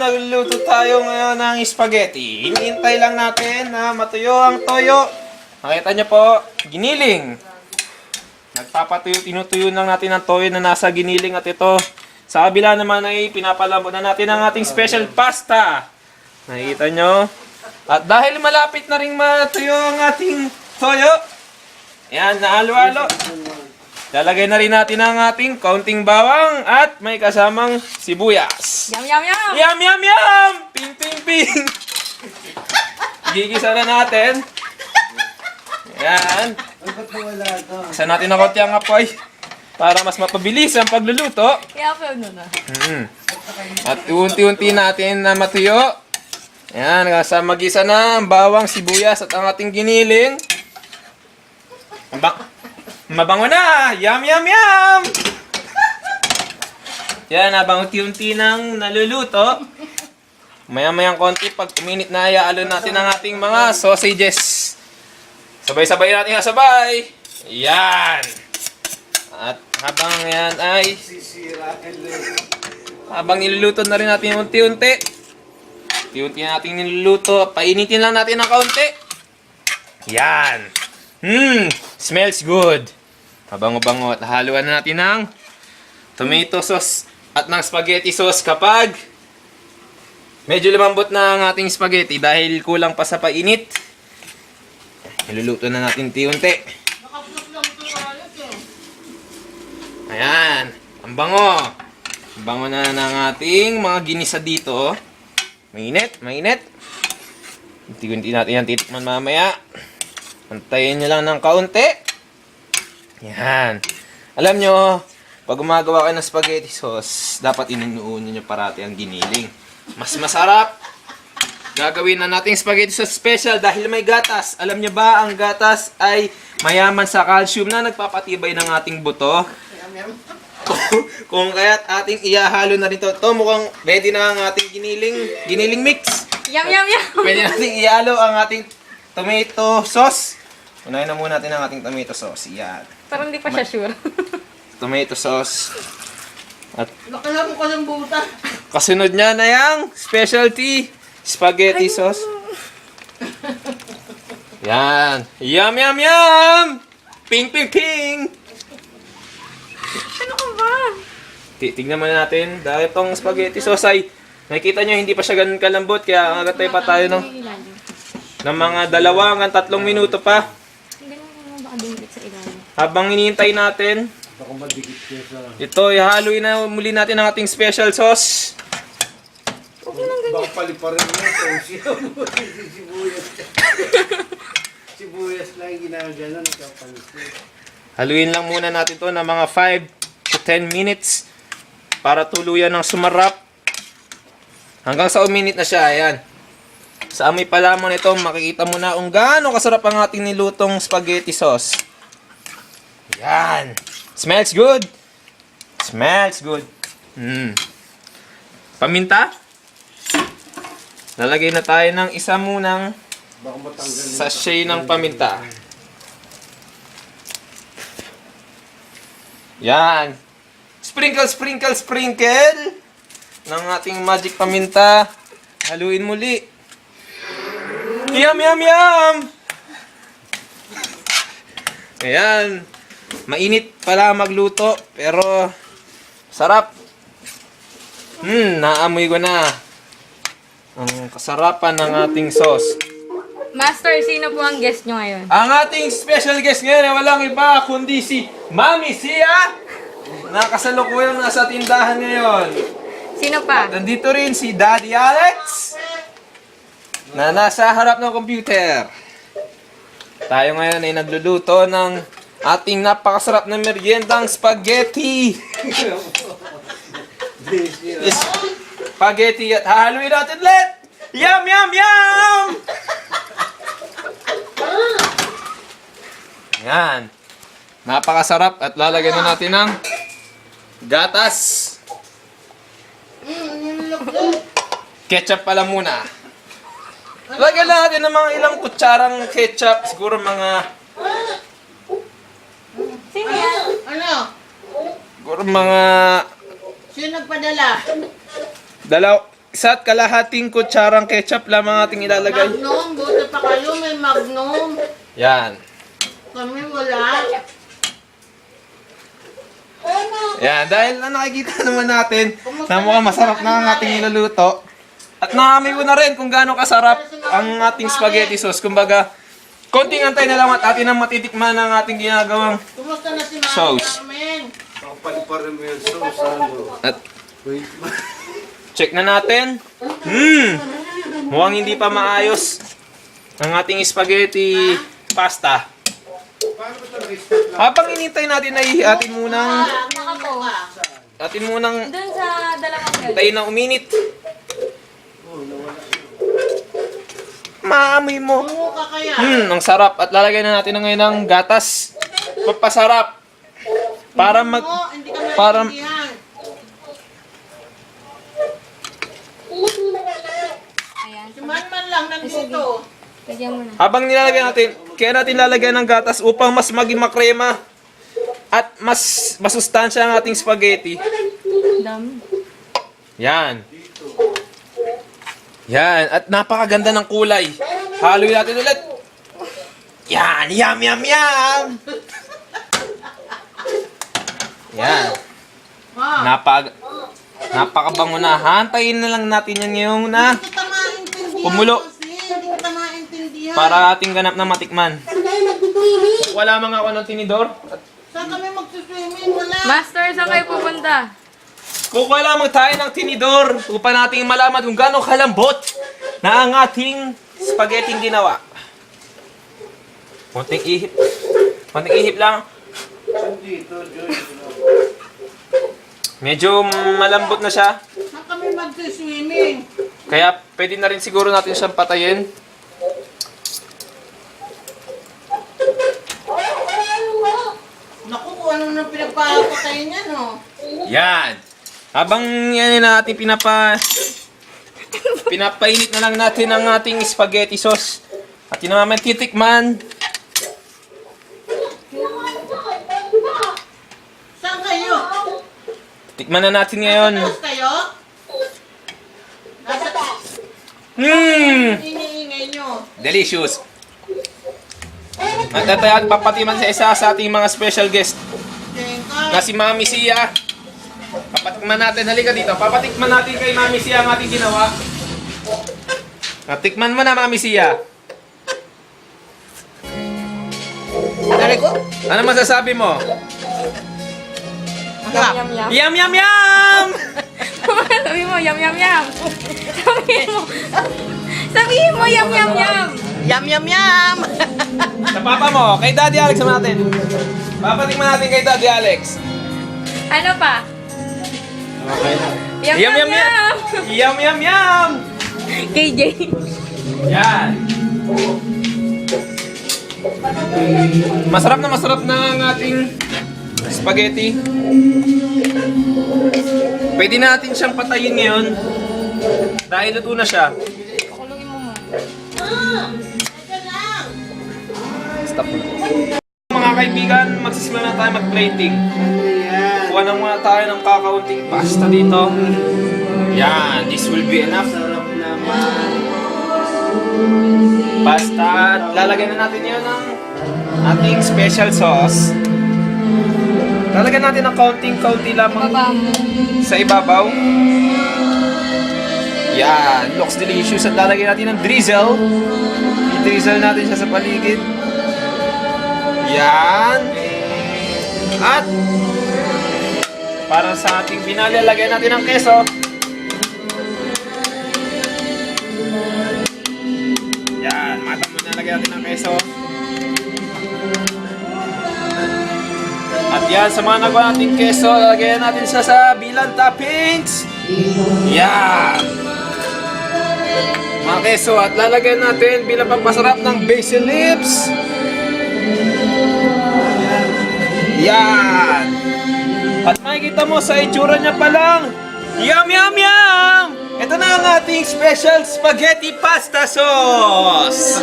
nagluluto tayo ngayon ng spaghetti. Hinihintay lang natin na matuyo ang toyo. Nakita niyo po, giniling. Nagpapatuyo, tinutuyo lang natin ang toyo na nasa giniling at ito. Sa kabila naman ay pinapalambot na natin ang ating special pasta. Nakikita nyo? At dahil malapit na rin matuyo ang ating toyo, yan, nahalo-halo. Lalagay na rin natin ang ating kaunting bawang at may kasamang sibuyas. Yum, yum, yum! Yum, yum, yum! Ping, ping, ping! Gigisa na natin. Yan. Isa natin ang konti ang apoy para mas mapabilis ang pagluluto. Kaya pa yun na. At unti-unti natin na matuyo. Yan, magisa na ang bawang, sibuyas at ang ating giniling. Mabango na! Yum, yum, yum! Yan, habang unti-unti nang naluluto. Maya-mayang konti, pag uminit na, iaalo natin ang ating mga sausages. Sabay-sabay natin sabay. Yan! At habang yan ay habang niluluto na rin natin unti-unti. Unti-unti natin niluluto. Painitin lang natin ng kaunti. Yan! Smells good. Mabango-bango at haluan na natin ng tomato sauce at ng spaghetti sauce kapag medyo lumambot na ang ating spaghetti dahil kulang pa sa painit. Niluluto na natin unti-unti. Ayan, ang bango. Ang bango na ng ating mga ginisa dito. Mainit, mainit. Unti-unti natin yan titikman mamaya. Antayin nyo lang ng kaunti. Yan. Alam nyo, pag gumagawa kayo ng spaghetti sauce, dapat inuunin nyo parati ang giniling. Mas masarap. Gagawin na nating spaghetti sauce special dahil may gatas. Alam nyo ba, ang gatas ay mayaman sa calcium na nagpapatibay ng ating buto. Kung kaya't ating ihahalo na rin ito. Ito mukhang ready na ang ating giniling mix. Yum, yum, yum! Pwede nating ihalo ang ating tomato sauce. Unahin na muna natin ang ating tomato sauce. Yan. Parang hindi pa siya sure. Tomato sauce. At Nakala mo ka ng buta. kasunod niya na yung specialty spaghetti sauce. Yan. Yum, yum, yum! Ping, ping, ping! Ano ka ba? Tignan muna natin. Dahil itong spaghetti sauce ay nakikita nyo hindi pa siya ganun kalambot. Kaya agatay pa tayo ng mga 2 hanggang 3 minuto pa. Hindi mo baka dumikit sa ilalim. Habang hinihintay natin, Baka madikit siya sa... ito, ihaluin na muli natin ang ating special sauce. Baka paliparin mo sa sibuyas. Sibuyas lang yung ginagano. Nakapanis mo. Haluin lang muna natin to ng mga 5 to 10 minutes para tuluyan ng sumarap. Hanggang sa uminit na siya, ayan. Sa amoy pa lamang nito, makikita mo na kung gaano kasarap ang ating nilutong spaghetti sauce. Yan. Smells good. Smells good. Paminta. Lalagay na tayo ng isa munang Baka matanggal mo. sachet ng paminta. Yan. Sprinkle, sprinkle, sprinkle ng ating magic paminta. Haluin muli. Yum, yum, yum! Ayan. Mainit pala magluto, pero sarap. Naamoy ko na ang kasarapan ng ating sauce. Master, sino po ang guest nyo ngayon? Ang ating special guest ngayon ay walang iba kundi si Mami Sia na kasalukuyang nasa tindahan ngayon. Sino pa? Nandito rin si Daddy Alex na nasa harap ng computer. Tayo ngayon ay nagluluto ng ating napakasarap na meriendang spaghetti. Spaghetti at hahaluin natin ulit. Yum, yum, yum! Yan. Napakasarap at lalagyan na natin ng gatas. Ketchup pala muna. Lagyan natin ng mga ilang kutsarang ketchup. Siguro mga... Sino yan? Ano? Siguro mga... Sino nagpadala? isa't kalahating kutsarang ketchup lamang ating ilalagay. Magnum, buti pa kayo, may Magnum. Yan. Kami wala. Yan, dahil nakikita naman natin na mukhang masarap na ang ating niluluto. At naamoy ko na rin kung gaano kasarap ang ating spaghetti sauce. Kumbaga, konting antay na lang at atin ang matitikman ang ating ginagawang Kumusta na si Mami Sauce. namin? Baka paliparin mo yung sauce. Ano? at Wait. check na natin. Mukhang hindi pa maayos ang ating spaghetti pasta. Paano ba ito restart lang? Habang inintay natin ay atin munang Naka po. Doon sa dalawang gano'n. tayo na uminit. Maamoy mo. Tungo ka kaya? Ang sarap. At lalagay na natin na ngayon ng gatas. Papasarap. Para mag... Oo, hindi ka para- maintindihan. Ayan. Si Manman lang nandito. Lagyan mo na. Habang nilalagay natin, kaya natin lalagyan ng gatas upang mas maging makrema at mas masustansya ang ating spaghetti. Dami. Yan. Yan. At napakaganda ng kulay. Haluin natin ulit. Yan. Yum, yum, yum. Yan. Napakabango na. Hantayin na lang natin yan ngayong na Hindi kita maintindihan. Kumulo. Kasi hindi kita maintindihan. para ating ganap na matikman. Wala mga ako ng tinidor. Saan kami magsiswimming? Wala. Master, saan kayo pupunta? Kukuha lamang tayo ng tinidor upang nating malaman kung gaano kalambot na ang ating spaghetti ginawa. Konting ihip. Konting ihip lang. Dito, Joy. Medyo malambot na siya. Saan kami magsiswimming? Kaya pwede na rin siguro natin siyang patayin. Naku, kung ano na pinagpapatayin niya, no? Yan. Habang yan na natin pinapainit na lang natin ang ating spaghetti sauce. At yun naman titikman. Saan kayo? Tikman na natin ngayon. Nasa taas kayo? Nasa iniingay nyo. Delicious. At tayo papatiman sa isa sa ating mga special guest na Tengka. si Mami Sia. Papatikman natin. Halika dito. Papatikman natin kay Mami Sia ang ating ginawa. Tikman mo na, Mami Sia. Dari ko? Ano masasabi mo? Masarap. Yum, yum. Yum, yum, yum! Sabi mo, yum, yum, yum. Sabihin mo. Sabihin mo, yum, yum, yum. Yum, yum, yum! Sa papa mo, kay Daddy Alex naman natin. Papatikman natin kay Daddy Alex. Ano pa? Okay na. Yum, yum, yum. Yum, yum, yum! KJ. Yan. Masarap na ang ating spaghetti. Pwede natin siyang patayin ngayon. Dahil luto na siya. Pakulungin mo mo. Stop mo. Mga kaibigan, magsisimula na tayo mag-plating. Ayan. Kuha na muna tayo ng kakaunting pasta dito. Yan, this will be enough. Sarap naman. Pasta at lalagyan na natin yun ng ating special sauce. Lalagyan natin ng kaunting-kaunti lamang Baba mo. sa ibabaw. Yan, looks delicious. At lalagyan natin ng drizzle. I-drizzle natin siya sa paligid. Yan. At para sa ating binali, lagyan natin ng keso. Yan, mata mo na lagyan natin ng keso. At yan, sa mga nagawa natin keso, lagyan natin siya sa bilang toppings. Yan. Mga keso, at lalagyan natin bilang pampasarap ng basil leaves. Yan. At makikita mo sa itsura niya pa lang. Yum, yum, yum! Ito na ang ating special spaghetti pasta sauce.